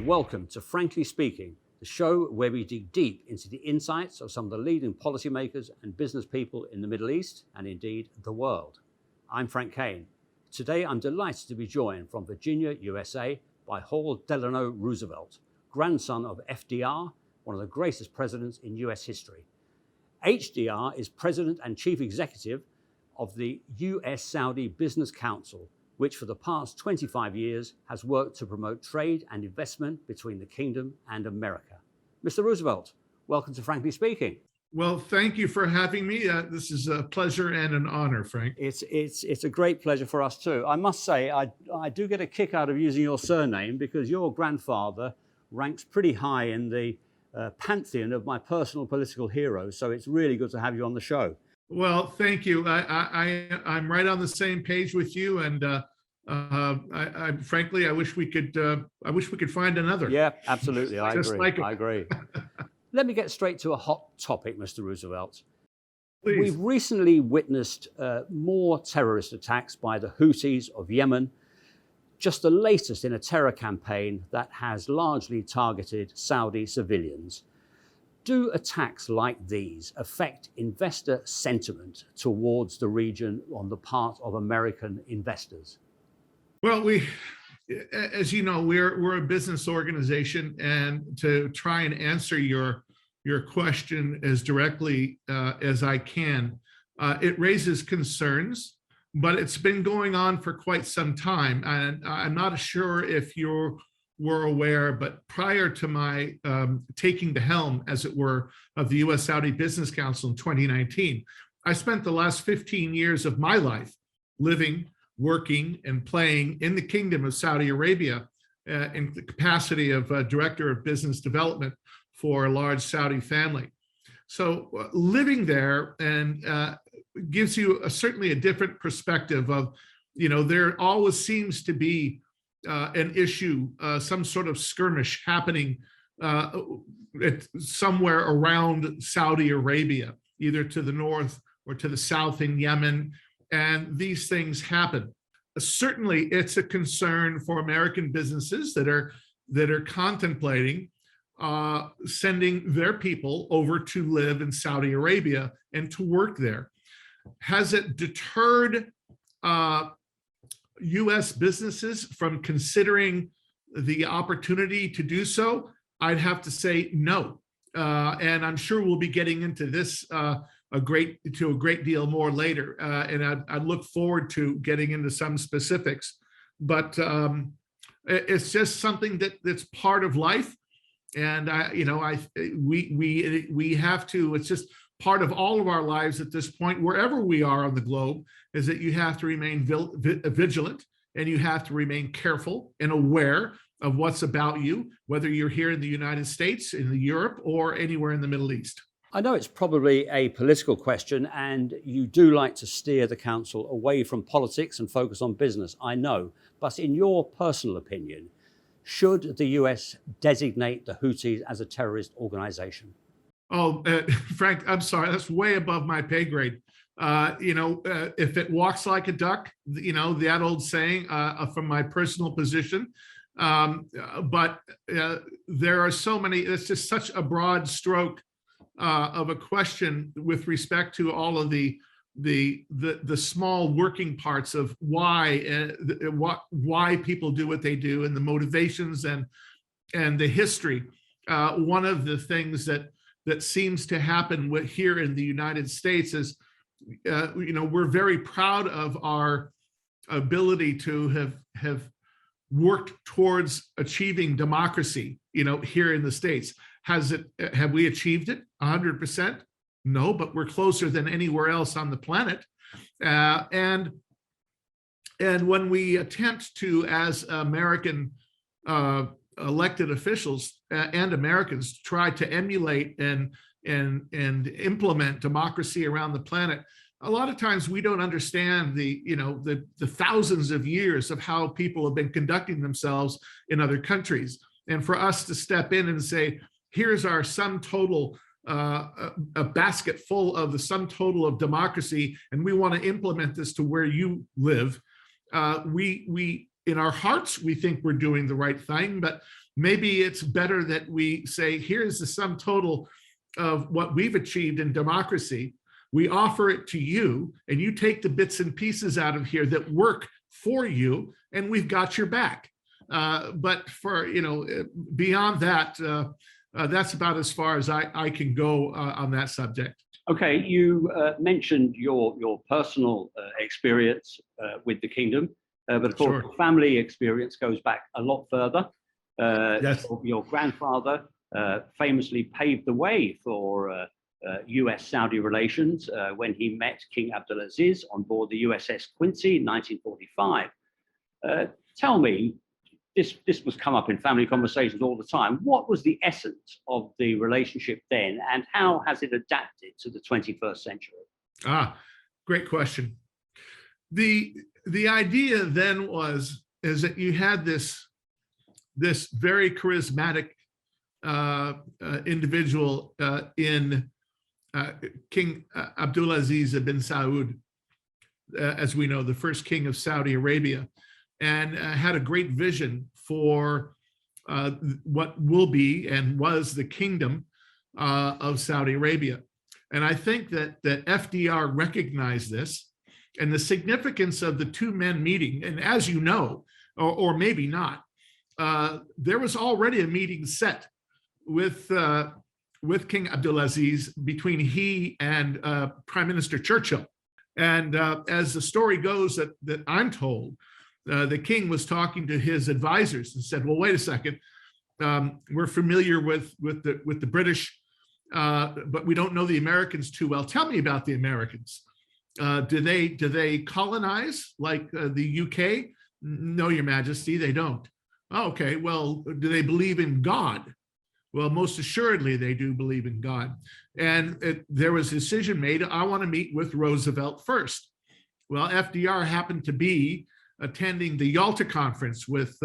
welcome to Frankly Speaking, the show where we dig deep into the insights of some of the leading policymakers and business people in the Middle East and indeed the world. I'm Frank Kane. Today I'm delighted to be joined from Virginia, USA by Hal Delano Roosevelt, grandson of FDR, one of the greatest presidents in US history. HDR is president and chief executive of the US-Saudi Business Council, which for the past 25 years has worked to promote trade and investment between the kingdom and America. Mr. Roosevelt, welcome to Frankly Speaking. Well, thank you for having me. This is a pleasure and an honor, Frank. It's a great pleasure for us too. I must say, I do get a kick out of using your surname because your grandfather ranks pretty high in the pantheon of my personal political heroes, so it's really good to have you on the show. Well, thank you. I'm right on the same page with you, and frankly, I wish we could find another. Yeah, absolutely. I Just agree. like I agree. Let me get straight to a hot topic, Mr. Roosevelt. Please. We've recently witnessed more terrorist attacks by the Houthis of Yemen, just the latest in a terror campaign that has largely targeted Saudi civilians. Do attacks like these affect investor sentiment towards the region on the part of American investors? Well, as you know, we're a business organization, and to try and answer your question as directly as I can, it raises concerns, but it's been going on for quite some time, and I'm not sure if you were aware, but prior to my taking the helm, as it were, of the US-Saudi Business Council in 2019, I spent the last 15 years of my life living, working, and playing in the Kingdom of Saudi Arabia in the capacity of Director of Business Development for a large Saudi family. So living there and gives you certainly a different perspective of, there always seems to be an issue, some sort of skirmish happening somewhere around Saudi Arabia, either to the north or to the south in Yemen, and these things happen. Certainly, it's a concern for American businesses that are contemplating sending their people over to live in Saudi Arabia and to work there. Has it deterred US businesses from considering the opportunity to do so? I'd have to say no. And I'm sure we'll be getting into this a great deal more later. And I'd look forward to getting into some specifics, but it's just something that's part of life. And we have to, it's just part of all of our lives at this point, wherever we are on the globe, is that you have to remain vigilant, and you have to remain careful and aware of what's about you, whether you're here in the United States, in Europe, or anywhere in the Middle East. I know it's probably a political question, and you do like to steer the council away from politics and focus on business, I know. But in your personal opinion, should the US designate the Houthis as a terrorist organization? Oh, Frank, I'm sorry, that's way above my pay grade. If it walks like a duck, that old saying from my personal position. But there are so many, it's just such a broad stroke of a question with respect to all of the small working parts of why people do what they do, and the motivations and the history. One of the things that seems to happen here in the United States is, we're very proud of our ability to have worked towards achieving democracy, here in the States. Have we achieved it 100%? No, but we're closer than anywhere else on the planet. And when we attempt to, as American elected officials and Americans, try to emulate and implement democracy around the planet, a lot of times we don't understand the thousands of years of how people have been conducting themselves in other countries. And for us to step in and say, here's our sum total, a basket full of the sum total of democracy, and we want to implement this to where you live. We in our hearts, we think we're doing the right thing, but maybe it's better that we say, here's the sum total of what we've achieved in democracy. We offer it to you, and you take the bits and pieces out of here that work for you, and we've got your back. But for, beyond that, that's about as far as I can go on that subject. Okay, you mentioned your personal experience with the kingdom, but of course, Sure. your family experience goes back a lot further. Yes. Your grandfather famously paved the way for US-Saudi relations when he met King Abdulaziz on board the USS Quincy in 1945. Tell me, this must come up in family conversations all the time. What was the essence of the relationship then, and how has it adapted to the 21st century? Great question. The idea then is that you had this very charismatic individual in King Abdulaziz bin Saud, as we know, the first king of Saudi Arabia, and had a great vision for what will be and was the kingdom of Saudi Arabia. And I think that FDR recognized this and the significance of the two men meeting. And as you know, or maybe not, there was already a meeting set with King Abdulaziz between he and Prime Minister Churchill. And as the story goes that I'm told, the king was talking to his advisors and said, well, wait a second, we're familiar with the British, but we don't know the Americans too well. Tell me about the Americans. Do they colonize like the UK? No, Your Majesty, they don't. Oh, okay, well, do they believe in God? Well, most assuredly, they do believe in God. And there was a decision made, I want to meet with Roosevelt first. Well, FDR happened to be attending the Yalta Conference with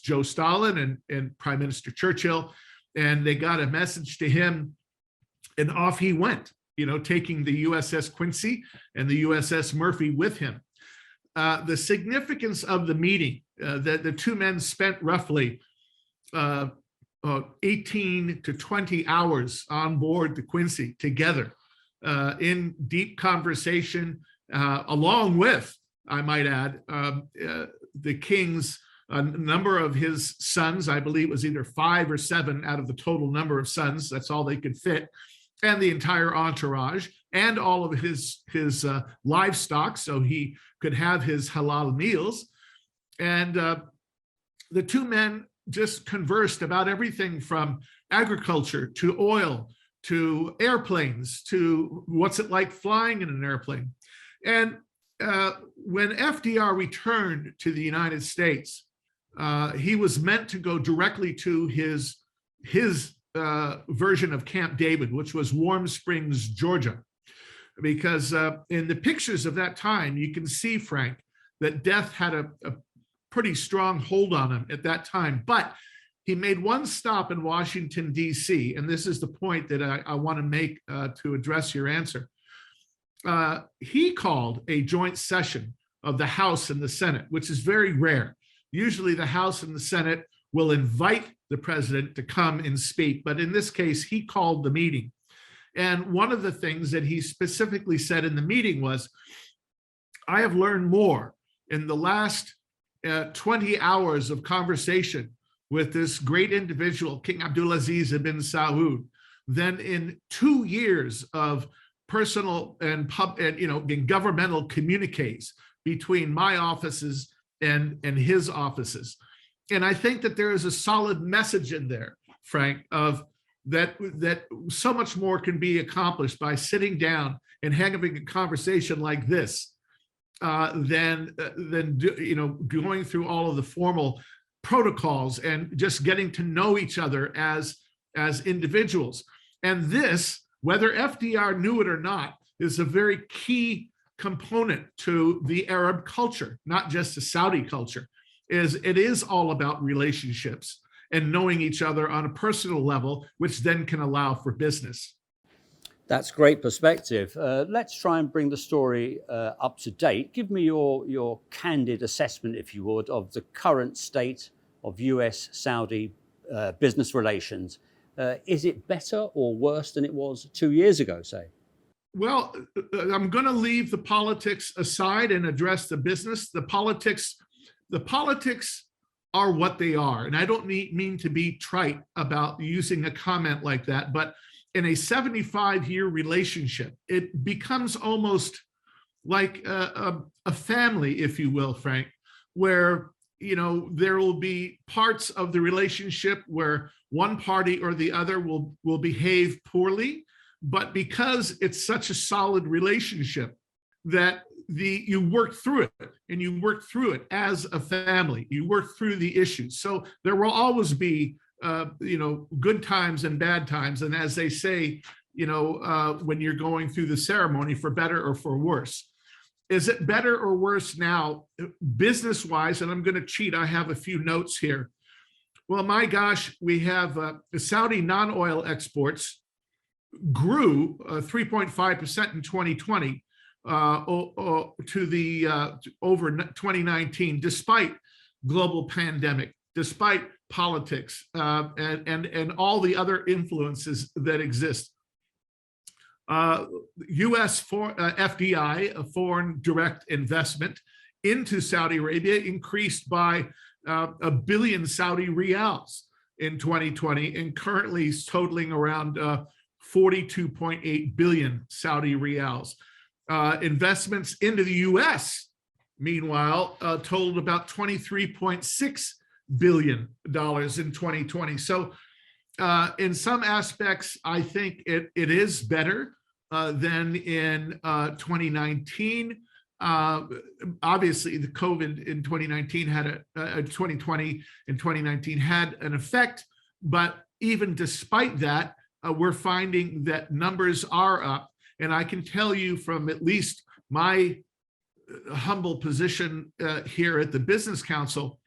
Joe Stalin and Prime Minister Churchill, and they got a message to him, and off he went, taking the USS Quincy and the USS Murphy with him. The significance of the meeting, that the two men spent roughly 18 to 20 hours on board the Quincy together in deep conversation, along with, I might add, the king's number of his sons. I believe it was either 5 or 7 out of the total number of sons. That's all they could fit. And the entire entourage and all of his livestock, so he could have his halal meals. And the two men just conversed about everything from agriculture to oil to airplanes to what's it like flying in an airplane. And when FDR returned to the United States, he was meant to go directly to his version of Camp David, which was Warm Springs, Georgia, because in the pictures of that time, you can see, Frank, that death had a pretty strong hold on him at that time. But he made one stop in Washington, D.C., and this is the point that I want to make to address your answer. He called a joint session of the House and the Senate, which is very rare. Usually the House and the Senate will invite the president to come and speak, but in this case, he called the meeting. And one of the things that he specifically said in the meeting was, I have learned more in the last 20 hours of conversation with this great individual, King Abdulaziz bin Saud, than in 2 years of personal and governmental communiques between my offices and his offices. And I think that there is a solid message in there, Frank, of that so much more can be accomplished by sitting down and having a conversation like this than going through all of the formal protocols and just getting to know each other as individuals. And this, whether FDR knew it or not, is a very key component to the Arab culture, not just the Saudi culture. It is all about relationships and knowing each other on a personal level, which then can allow for business. That's great perspective. Let's try and bring the story up to date. Give me your candid assessment, if you would, of the current state of US-Saudi business relations. Is it better or worse than it was 2 years ago, say? Well, I'm going to leave the politics aside and address the business. The politics are what they are. And I don't mean to be trite about using a comment like that, but in a 75-year relationship, it becomes almost like a family, if you will, Frank, where there will be parts of the relationship where one party or the other will behave poorly, but because it's such a solid relationship that you work through it, and you work through it as a family. You work through the issues. So there will always be good times and bad times, and as they say, when you're going through the ceremony, for better or for worse. Is it better or worse now, business-wise? And I'm going to cheat. I have a few notes here. Well, my gosh, we have the Saudi non-oil exports grew 3.5% in 2020 over 2019, despite global pandemic, despite politics, and all the other influences that exist. U.S. FDI, a foreign direct investment into Saudi Arabia, increased by $1 billion Saudi riyals in 2020, and currently is totaling around 42.8 billion Saudi riyals. Investments into the U.S., meanwhile, totaled about $23.6 billion in 2020. So in some aspects, I think it is better than in 2019. Obviously, the COVID in 2019 had 2020 and 2019 had an effect, but even despite that, we're finding that numbers are up. And I can tell you from at least my humble position here at the Business Council,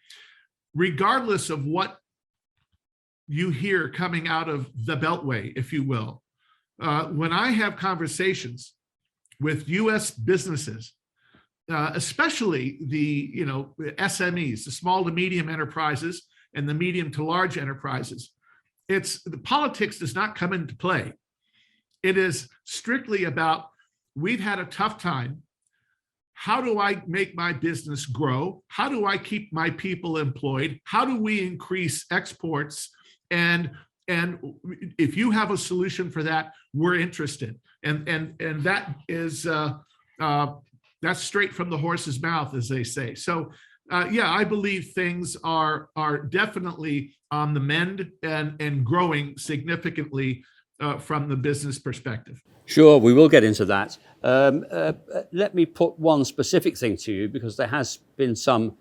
regardless of what you hear coming out of the Beltway, if you will, when I have conversations with U.S. businesses, especially the SMEs, the small to medium enterprises and the medium to large enterprises, the politics does not come into play. It is strictly about, we've had a tough time. How do I make my business grow? How do I keep my people employed? How do we increase exports? And if you have a solution for that, we're interested. And that is that's straight from the horse's mouth, as they say. So yeah, I believe things are definitely on the mend and growing significantly from the business perspective. Sure, we will get into that. Let me put one specific thing to you, because there has been some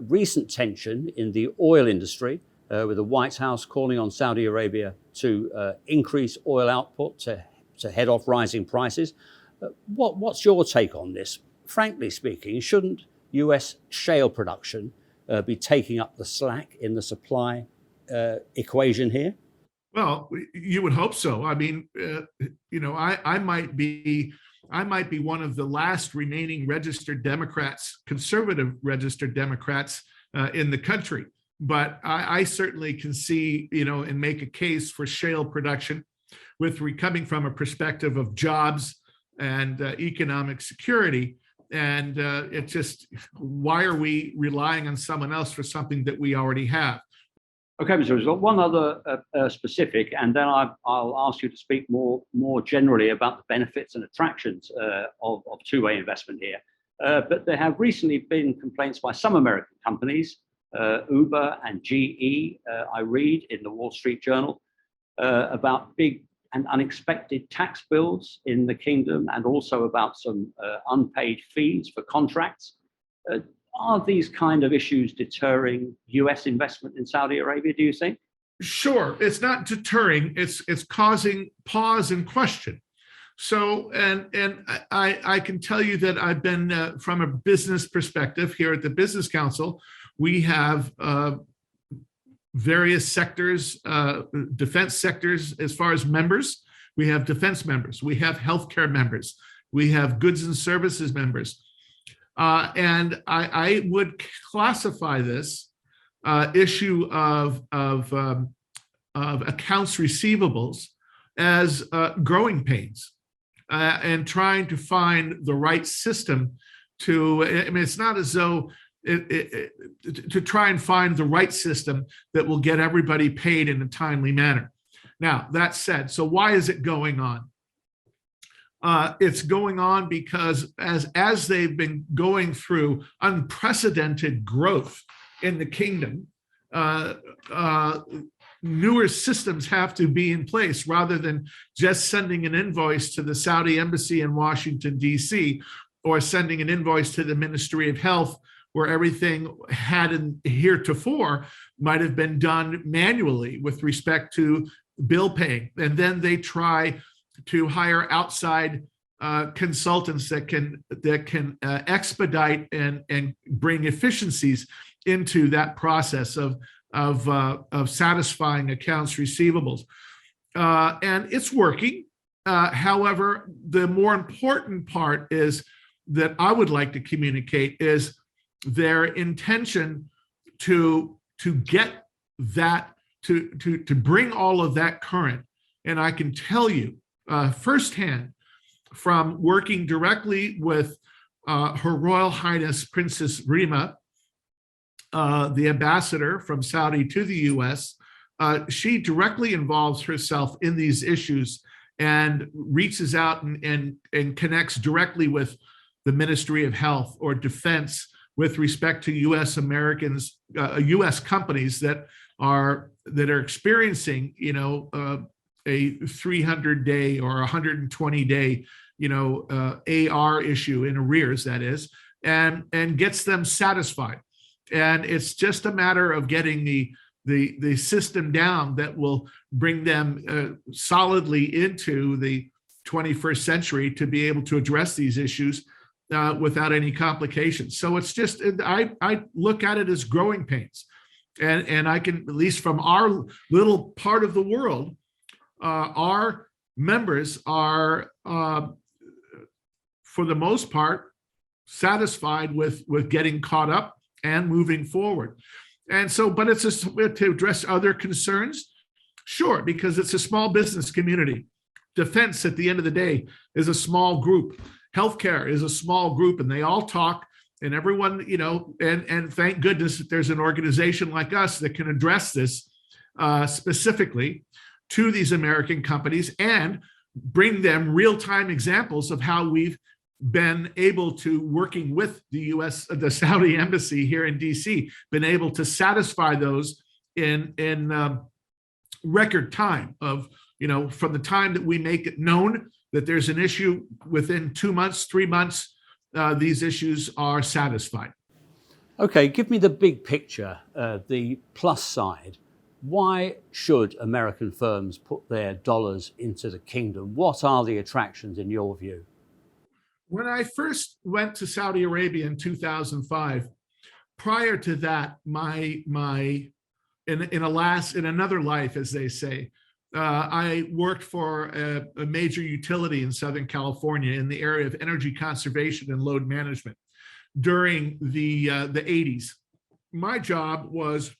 recent tension in the oil industry, with the White House calling on Saudi Arabia to increase oil output to head off rising prices. What's your take on this? Frankly speaking, shouldn't US shale production be taking up the slack in the supply equation here? Well, you would hope so. I mean, I might be one of the last remaining registered Democrats, conservative registered Democrats in the country. But I certainly can see, and make a case for shale production, coming from a perspective of jobs and economic security. And it's just, why are we relying on someone else for something that we already have? Okay, Mr. Roosevelt, one other specific, and then I'll ask you to speak more generally about the benefits and attractions of two-way investment here. But there have recently been complaints by some American companies, Uber and GE, I read in the Wall Street Journal, about big and unexpected tax bills in the kingdom, and also about some unpaid fees for contracts. Are these kind of issues deterring US investment in Saudi Arabia, do you think? Sure. It's not deterring, it's causing pause and question. So, and I can tell you that I've been, from a business perspective here at the Business Council, we have various sectors, defense sectors as far as members. We have defense members, we have healthcare members, we have goods and services members. And I would classify this issue of accounts receivables as growing pains, and trying to find the right system to, I mean, it's not as though to try and find the right system that will get everybody paid in a timely manner. Now, that said, so why is it going on? It's going on because as they've been going through unprecedented growth in the kingdom, newer systems have to be in place rather than just sending an invoice to the Saudi embassy in Washington, D.C., or sending an invoice to the Ministry of Health, where everything had heretofore might have been done manually with respect to bill paying. And then they try to hire outside consultants that can expedite and bring efficiencies into that process of satisfying accounts receivables. And it's working. However, the more important part is that I would like to communicate is their intention to get that, to bring all of that current. And I can tell you firsthand from working directly with Her Royal Highness Princess Rima, the ambassador from Saudi to the US, she directly involves herself in these issues and reaches out and connects directly with the Ministry of Health or Defense with respect to US Americans, US companies that are experiencing, a 300-day or 120-day, AR issue in arrears, that is, and gets them satisfied. And it's just a matter of getting the system down that will bring them solidly into the 21st century to be able to address these issues without any complications. So it's just, I look at it as growing pains. And I can, at least from our little part of the world, our members are, for the most part, satisfied with getting caught up and moving forward. And so, but it's to address other concerns, sure, because it's a small business community. Defense, at the end of the day, is a small group. Healthcare is a small group, and they all talk, and everyone, and thank goodness that there's an organization like us that can address this specifically to these American companies and bring them real-time examples of how we've been able to, working with the the Saudi embassy here in DC, been able to satisfy those in record time of, from the time that we make it known that there's an issue, within 2 months, 3 months, these issues are satisfied. Okay, give me the big picture, the plus side. Why should American firms put their dollars into the kingdom? What are the attractions in your view? When I first went to Saudi Arabia in 2005, prior to that, in another life, as they say, I worked for a major utility in Southern California in the area of energy conservation and load management during the 80s. My job was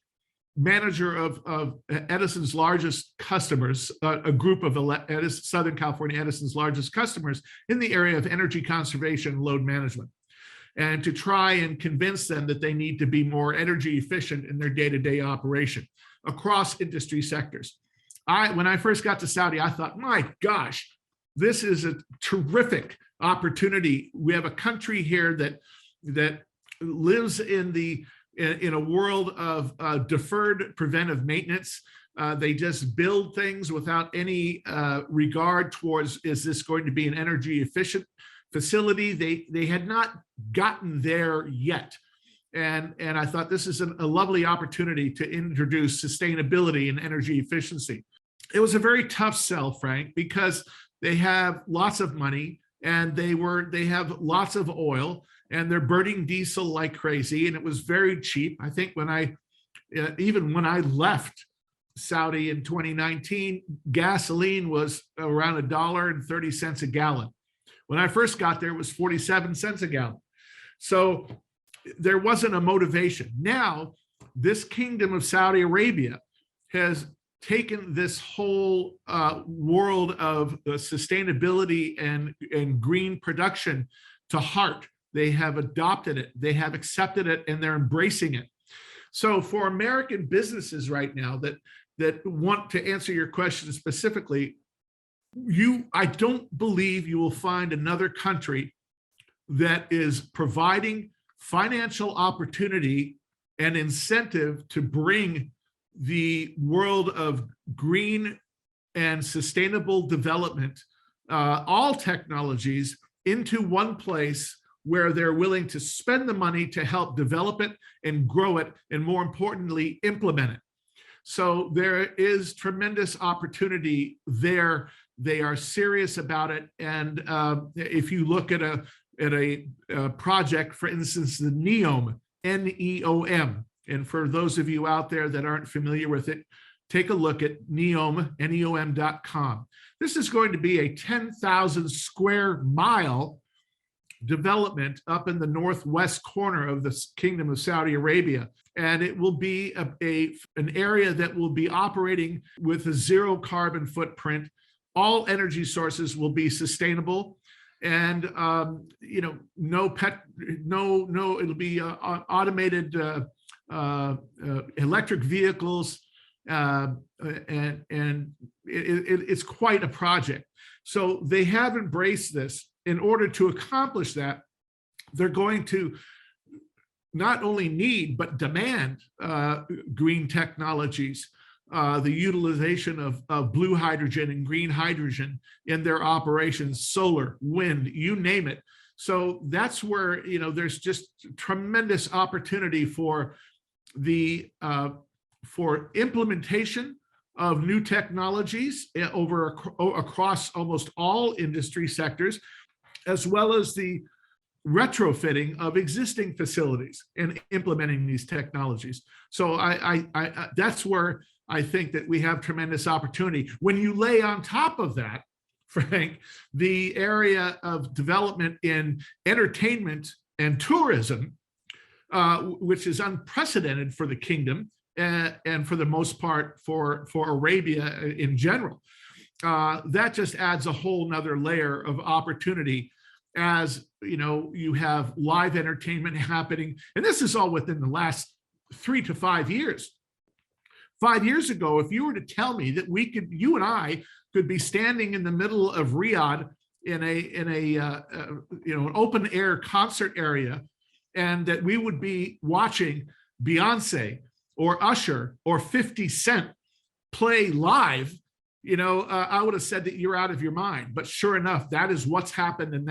manager of Edison's largest customers, a group of Southern California Edison's largest customers in the area of energy conservation and load management, and to try and convince them that they need to be more energy efficient in their day-to-day operation across industry sectors. When I first got to Saudi, I thought, my gosh, this is a terrific opportunity. We have a country here that lives in a world of deferred preventive maintenance. They just build things without any regard towards, is this going to be an energy efficient facility? They had not gotten there yet. And I thought this is a lovely opportunity to introduce sustainability and energy efficiency. It was a very tough sell, Frank, because they have lots of money and they have lots of oil and they're burning diesel like crazy. And it was very cheap. I think even when I left Saudi in 2019, gasoline was around $1.30 a gallon. When I first got there, it was 47 cents a gallon. So there wasn't a motivation. Now, this kingdom of Saudi Arabia has taken this whole world of sustainability and green production to heart. They have adopted it, they have accepted it, and they're embracing it. So for American businesses right now that want to answer your question specifically, I don't believe you will find another country that is providing financial opportunity and incentive to bring the world of green and sustainable development, all technologies, into one place where they're willing to spend the money to help develop it and grow it, and more importantly, implement it. So there is tremendous opportunity there. They are serious about it. And if you look at a project, for instance, the NEOM, N-E-O-M, and for those of you out there that aren't familiar with it, take a look at NEOM, NEOM.com. This is going to be a 10,000 square mile development up in the northwest corner of the Kingdom of Saudi Arabia. And it will be an area that will be operating with a zero carbon footprint. All energy sources will be sustainable. And it'll be automated electric vehicles, and it's quite a project. So they have embraced this. In order to accomplish that, they're going to not only need, but demand green technologies, the utilization of blue hydrogen and green hydrogen in their operations, solar, wind, you name it. So that's where, there's just tremendous opportunity for implementation of new technologies across almost all industry sectors, as well as the retrofitting of existing facilities and implementing these technologies. So that's where I think that we have tremendous opportunity. When you lay on top of that, Frank, the area of development in entertainment and tourism, which is unprecedented for the kingdom and for the most part for Arabia in general, that just adds a whole nother layer of opportunity. As you have live entertainment happening, and this is all within the last 3 to 5 years. 5 years ago, if you were to tell me that you and I could be standing in the middle of Riyadh in an open air concert area, and that we would be watching Beyonce or Usher or 50 Cent play live, I would have said that you're out of your mind. But sure enough, that is what's happened, and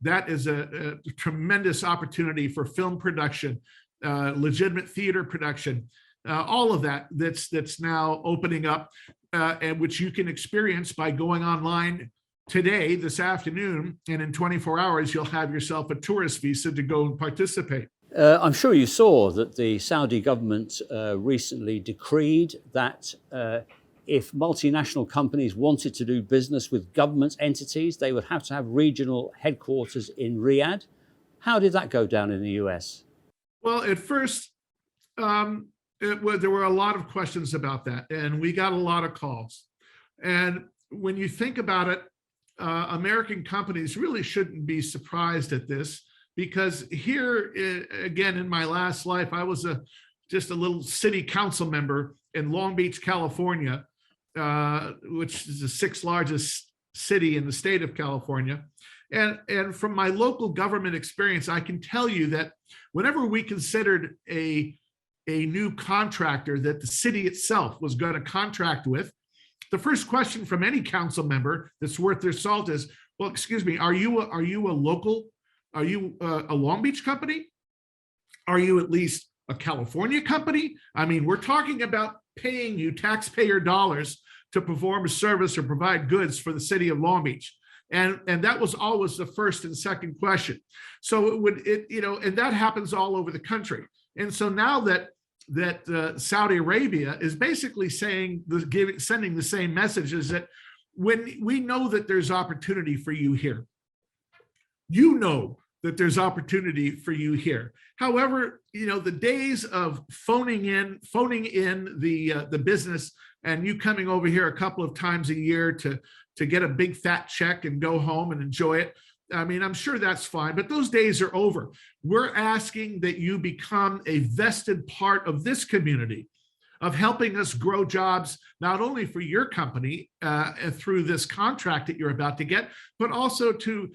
that is a tremendous opportunity for film production, legitimate theater production, all of that's now opening up, and which you can experience by going online today, this afternoon, and in 24 hours, you'll have yourself a tourist visa to go and participate. I'm sure you saw that the Saudi government recently decreed that if multinational companies wanted to do business with government entities, they would have to have regional headquarters in Riyadh. How did that go down in the US? Well, at first, there were a lot of questions about that, and we got a lot of calls. And when you think about it, American companies really shouldn't be surprised at this, because here, again, in my last life, I was just a little city council member in Long Beach, California, which is the 6th largest city in the state of California. And from my local government experience, I can tell you that whenever we considered a new contractor that the city itself was going to contract with, the first question from any council member that's worth their salt is, well, excuse me, are you a local? Are you a Long Beach company? Are you at least a California company? I mean, we're talking about paying you taxpayer dollars to perform a service or provide goods for the city of Long Beach. And that was always the first and second question. So and that happens all over the country. And so now that Saudi Arabia is basically sending the same message, is that when we know that there's opportunity for you here, that there's opportunity for you here. However, the days of phoning in the business and you coming over here a couple of times a year to get a big fat check and go home and enjoy it, I mean, I'm sure that's fine, but those days are over. We're asking that you become a vested part of this community, of helping us grow jobs, not only for your company through this contract that you're about to get, but also to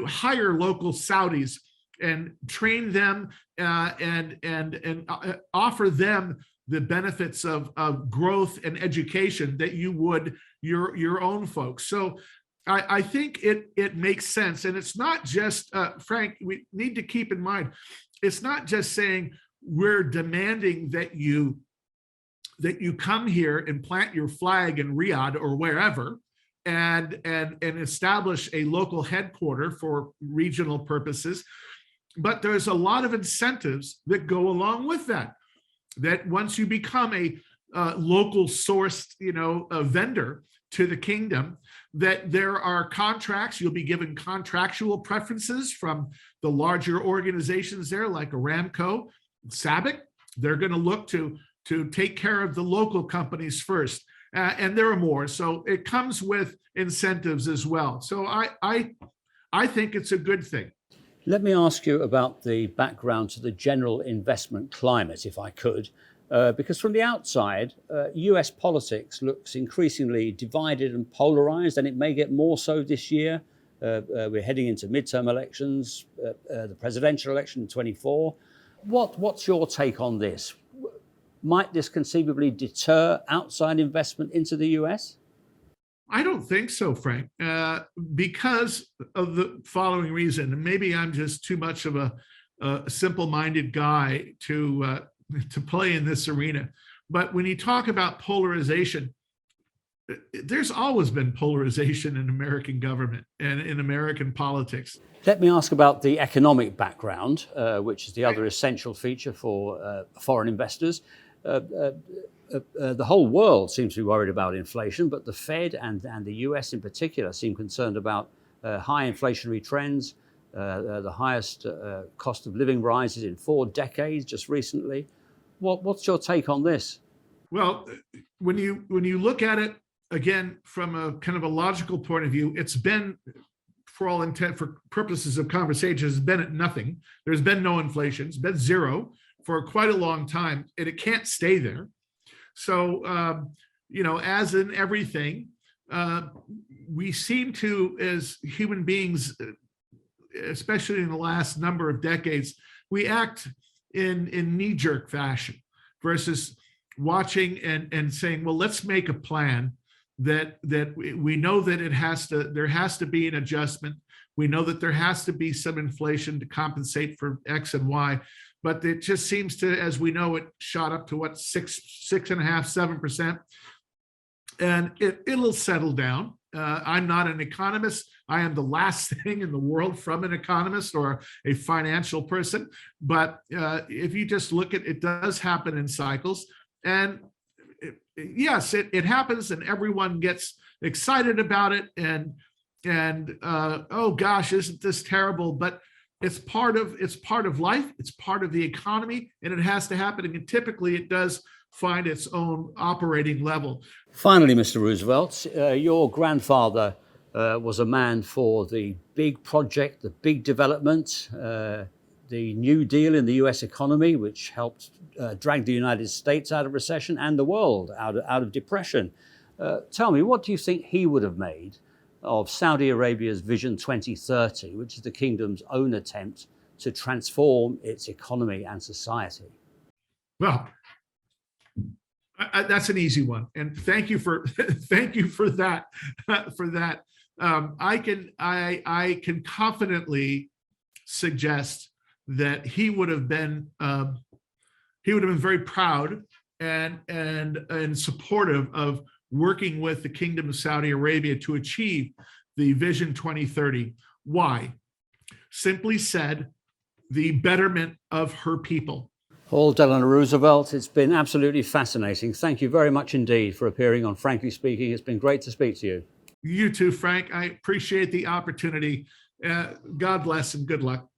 hire local Saudis and train them and offer them the benefits of growth and education that you would your own folks. So I think it makes sense. And it's not just, Frank, we need to keep in mind, it's not just saying we're demanding that you come here and plant your flag in Riyadh or wherever and establish a local headquarter for regional purposes. But there's a lot of incentives that go along with that. That once you become a local sourced, a vendor to the kingdom, that there are contracts, you'll be given contractual preferences from the larger organizations there, like Aramco, SABIC. They're going to look to take care of the local companies first. And there are more. So it comes with incentives as well. So I think it's a good thing. Let me ask you about the background to the general investment climate, if I could, because from the outside, US politics looks increasingly divided and polarized, and it may get more so this year. We're heading into midterm elections, the presidential election in 24. What's your take on this? Might this conceivably deter outside investment into the US? I don't think so, Frank, because of the following reason. And maybe I'm just too much of a simple-minded guy to play in this arena. But when you talk about polarization, there's always been polarization in American government and in American politics. Let me ask about the economic background, which is the other essential feature for foreign investors. The whole world seems to be worried about inflation, but the Fed and the US in particular seem concerned about high inflationary trends, the highest cost of living rises in 4 decades just recently. What's your take on this? Well, when you look at it, again, from a kind of a logical point of view, it's been, for all intent, for purposes of conversation, has been at nothing. There's been no inflation. It's been zero for quite a long time, and it can't stay there. So, as in everything, we seem to, as human beings, especially in the last number of decades, we act in knee-jerk fashion versus watching and saying, well, let's make a plan that we know that there has to be an adjustment. We know that there has to be some inflation to compensate for X and Y. But it just seems to, as we know, it shot up to 6.5%, 7%, and it'll settle down. I'm not an economist. I am the last thing in the world from an economist or a financial person. But if you just look at it, does happen in cycles. And yes, it happens, and everyone gets excited about it. And oh gosh, isn't this terrible? But it's part of life. It's part of the economy, and it has to happen. And typically, it does find its own operating level. Finally, Mr. Roosevelt, your grandfather was a man for the big project, the big development, the New Deal in the US economy, which helped drag the United States out of recession and the world out of depression. Tell me, what do you think he would have made of Saudi Arabia's Vision 2030, which is the kingdom's own attempt to transform its economy and society? Well, that's an easy one, and thank you for that. I can confidently suggest that he would have been very proud and supportive of working with the Kingdom of Saudi Arabia to achieve the Vision 2030. Why? Simply said, the betterment of her people. Hal Delano Roosevelt, it's been absolutely fascinating. Thank you very much indeed for appearing on Frankly Speaking. It's been great to speak to you. You too, Frank. I appreciate the opportunity. God bless and good luck.